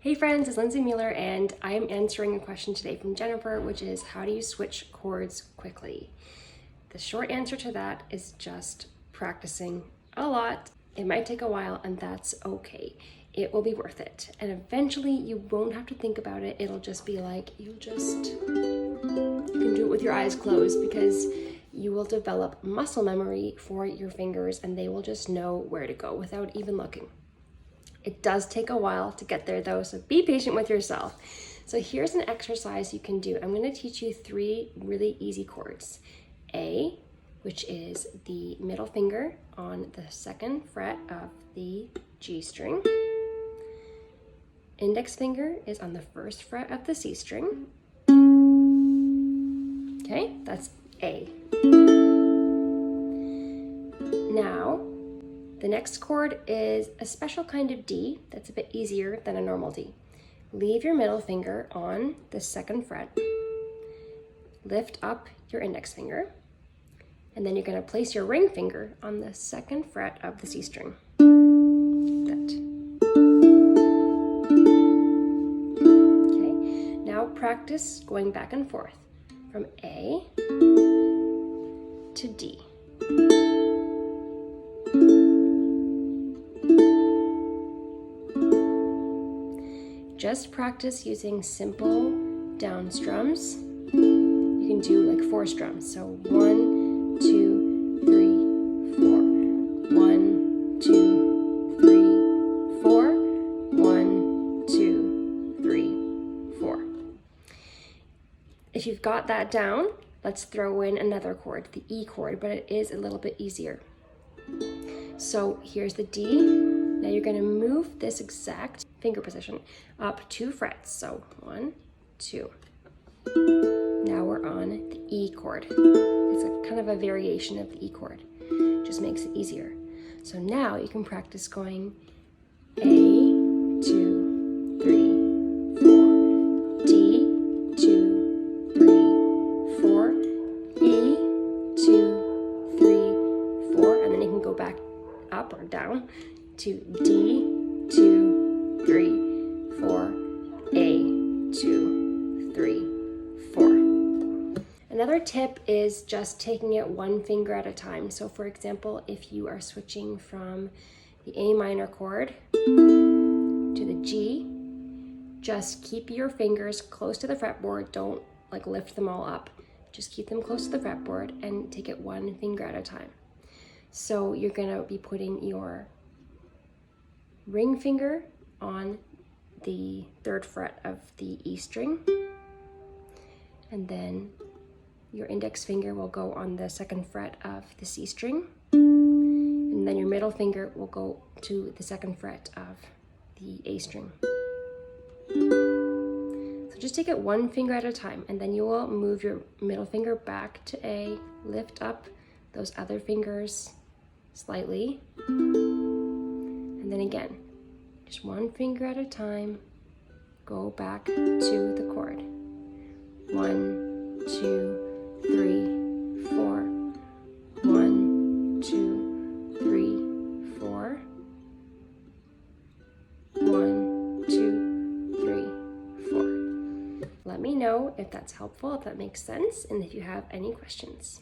Hey friends, it's Lindsay Müller and I am answering a question today from Jennifer, which is how do you switch chords quickly? The short answer to that is just practicing a lot. It might take a while and that's okay. It will be worth it. And eventually you won't have to think about it. It'll just be like, you can do it with your eyes closed because you will develop muscle memory for your fingers and they will just know where to go without even looking. It does take a while to get there though, so be patient with yourself. So here's an exercise you can do. I'm going to teach you 3 really easy chords. A, which is the middle finger on the 2nd fret of the G string. Index finger is on the 1st fret of the C string. Okay, that's A. Now, the next chord is a special kind of D that's a bit easier than a normal D. Leave your middle finger on the 2nd fret, lift up your index finger, and then you're going to place your ring finger on the 2nd fret of the C string. That. Okay, now practice going back and forth from A to D. Just practice using simple down strums. You can do like 4 strums. So 1, 2, 3, 4. 1, 2, 3, 4. 1, 2, 3, 4. If you've got that down, let's throw in another chord, the E chord, but it is a little bit easier. So here's the D. Now you're going to move this exact finger position up 2 frets. So 1, 2. Now we're on the E chord. It's a kind of a variation of the E chord. Just makes it easier. So now you can practice going A, 2, 3, 4. D, 2, 3, 4. E, 2, 3, 4. And then you can go back up or down to D, 2, 3, 4, A, 2, 3, 4. Another tip is just taking it 1 finger at a time. So for example, if you are switching from the A minor chord to the G, just keep your fingers close to the fretboard. Don't like lift them all up. Just keep them close to the fretboard and take it 1 finger at a time. So you're gonna be putting your ring finger on the 3rd fret of the E string, and then your index finger will go on the 2nd fret of the C string, and then your middle finger will go to the 2nd fret of the A string. So just take it 1 finger at a time, and then you will move your middle finger back to A, lift up those other fingers slightly, and then again, just 1 finger at a time, go back to the chord. 1, 2, 3, 4. 1, 2, 3, 4. 1, 2, 3, 4. Let me know if that's helpful, if that makes sense, and if you have any questions.